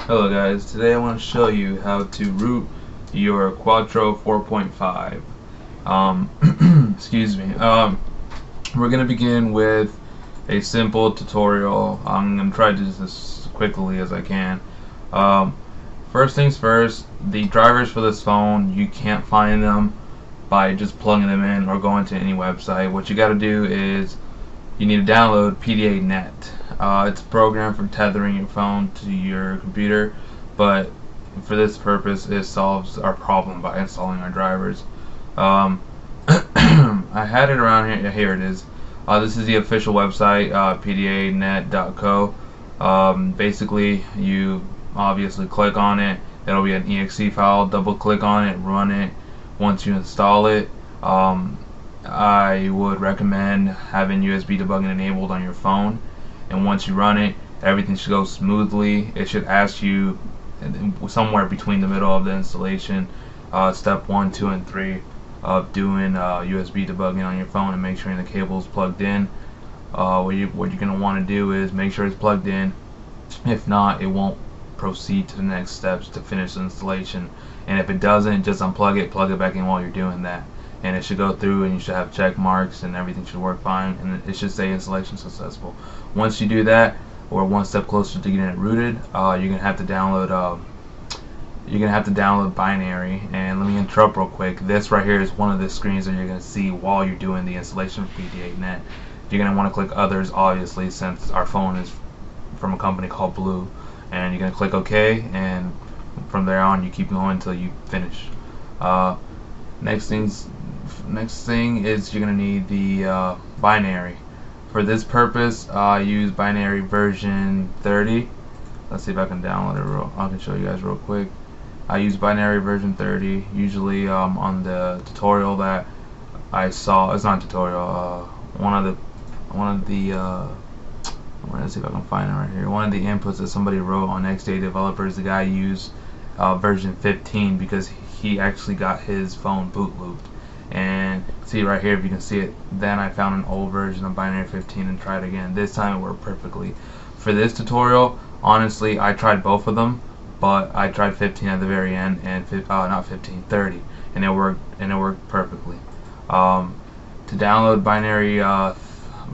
Hello guys, today I want to show you how to root your Quattro 4.5. Excuse me. We're going to begin with a simple tutorial. I'm going to try to do this as quickly as I can. First things first, the drivers for this phone, you can't find them by just plugging them in or going to any website. What you got to do is you need to download PDANET. It's a program for tethering your phone to your computer, but for this purpose it solves our problem by installing our drivers. I had it around here. Here it is. This is the official website, PDANET.co. Basically, you obviously click on it. It'll be an exe file. Double click on it, run it. Once you install it, I would recommend having USB debugging enabled on your phone, and once you run it, everything should go smoothly. It should ask you somewhere between the middle of the installation, step 1, 2, and 3 of doing USB debugging on your phone and make sure the cable is plugged in. What you're going to want to do is make sure it's plugged in. If not, it won't proceed to the next steps to finish the installation, and if it doesn't, just unplug it, plug it back in while you're doing that, and it should go through and you should have check marks and everything should work fine, and it should say installation successful. Once you do that, or one step closer to getting it rooted, you're gonna have to download binary. And let me interrupt real quick. This right here is one of the screens that you're gonna see while you're doing the installation of PDANET. You're gonna want to click others, obviously, since our phone is from a company called BLU, and you're gonna click OK, and from there on you keep going until you finish. Next thing is you're gonna need the binary. For this purpose, I use binary version 30. Let's see if I can download it. I can show you guys real quick. I use binary version 30. Usually on the tutorial that I saw, it's not a tutorial. Let's see if I can find it right here. One of the inputs that somebody wrote on XDA Developers, the guy used version 15 because he actually got his phone boot looped. And see right here, if you can see it, then I found an old version of binary 15 and tried again. This time it worked perfectly. For this tutorial, honestly, I tried both of them, but I tried 15 at the very end, and 30, and it worked perfectly. To download binary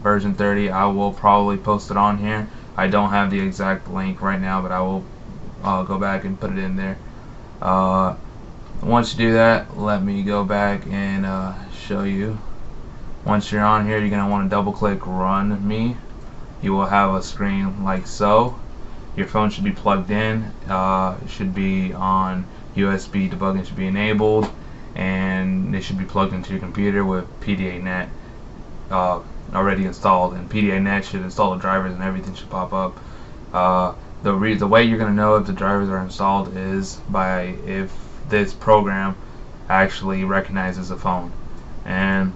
version 30, I will probably post it on here. I don't have the exact link right now, but I will go back and put it in there. Once you do that, let me go back and show you. Once you're on here, you're going to want to double click Run Me. You will have a screen like so. Your phone should be plugged in. It should be on USB debugging should be enabled, and it should be plugged into your computer with PDANET already installed, and PDANET should install the drivers and everything should pop up. The way you're going to know if the drivers are installed is by if this program actually recognizes the phone. And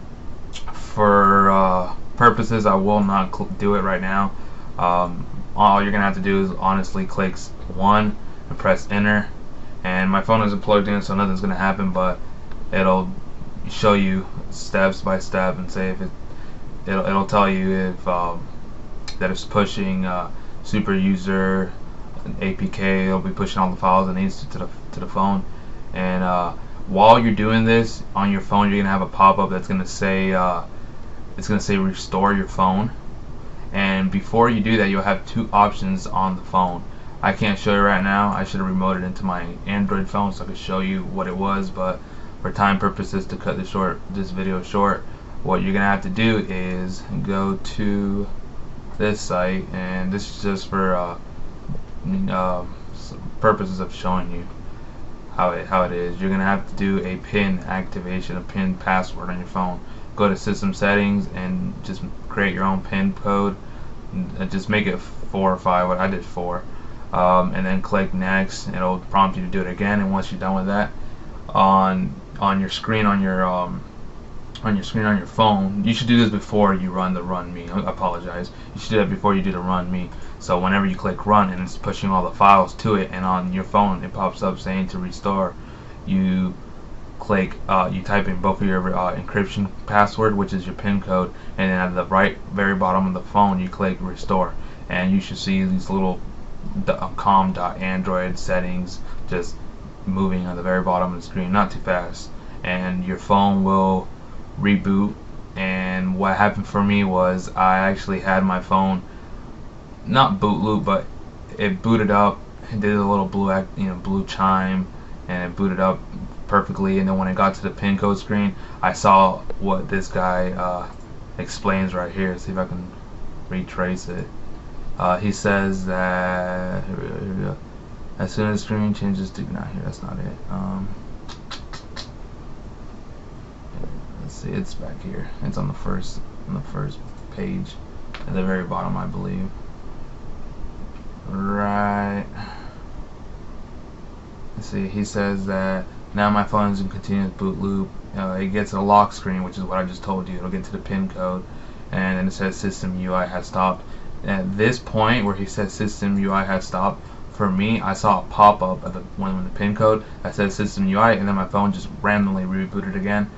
for purposes, I will not do it right now. All you're gonna have to do is honestly click 1 and press enter, and my phone isn't plugged in, so nothing's gonna happen, but it'll show you steps by step and say if it'll tell you if that it's pushing super user APK. It'll be pushing all the files it needs to the phone. And while you're doing this on your phone, you're gonna have a pop-up that's gonna say restore your phone. And before you do that, you'll have two options on the phone. I can't show you right now. I should have remoted into my Android phone so I could show you what it was, but for time purposes, to cut this video short, what you're gonna have to do is go to this site, and this is just for purposes of showing you how it is. You're gonna have to do a PIN activation, a PIN password on your phone. Go to system settings and just create your own PIN code. Just make it 4 or 5. I did 4, and then click next. It'll prompt you to do it again. And once you're done with that, on your screen on your phone, you should do this before you run the Run Me. I apologize. You should do that before you do the Run Me. So whenever you click Run and it's pushing all the files to it, and on your phone it pops up saying to restore, you type in both of your encryption password, which is your PIN code, and then at the very bottom of the phone you click restore, and you should see these little com.android settings, just moving on the very bottom of the screen, not too fast, and your phone will reboot. And what happened for me was I actually had my phone not boot loop, but it booted up. It did a little blue chime, and it booted up perfectly. And then when it got to the pin code screen, I saw what this guy explains right here. See if I can retrace it. He says that here we go. As soon as the screen changes to not here, that's not it. Let's see, it's back here. It's on the first page at the very bottom, I believe. Right. Let's see. He says that now my phone is in continuous boot loop. It gets a lock screen, which is what I just told you. It'll get to the pin code, and then it says system UI has stopped. And at this point where he says system UI has stopped, for me, I saw a pop-up at the when the pin code that says system UI, and then my phone just randomly rebooted again.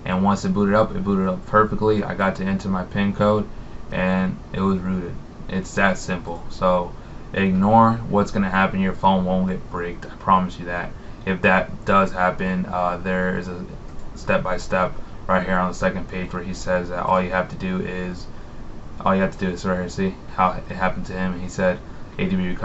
And once it booted up perfectly. I got to enter my pin code, and it was rooted. It's that simple. So ignore what's going to happen. Your phone won't get bricked. I promise you that. If that does happen, there is a step-by-step right here on the second page where he says that all you have to do is right here. See how it happened to him. He said ADB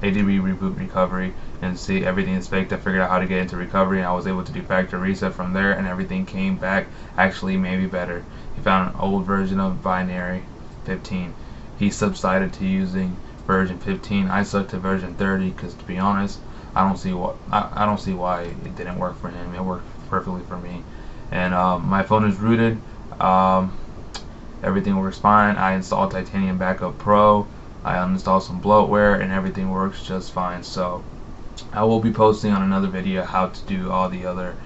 reboot recovery, and see everything is faked. I figured out how to get into recovery, and I was able to do factory reset from there, and everything came back actually maybe better. He found an old version of binary 15. He subsided to using version 15. I stuck to version 30 because, to be honest, I don't see why it didn't work for him. It worked perfectly for me. And my phone is rooted. Everything works fine. I installed Titanium Backup Pro. I uninstalled some bloatware, and everything works just fine. So I will be posting on another video how to do all the other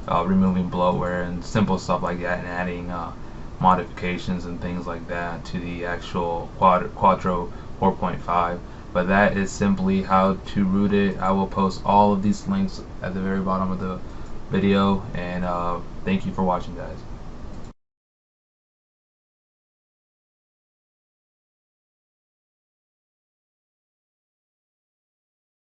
removing bloatware and simple stuff like that, and adding modifications and things like that to the actual Quattro 4.5. But that is simply how to root it. I will post all of these links at the very bottom of the video, and thank you for watching, guys.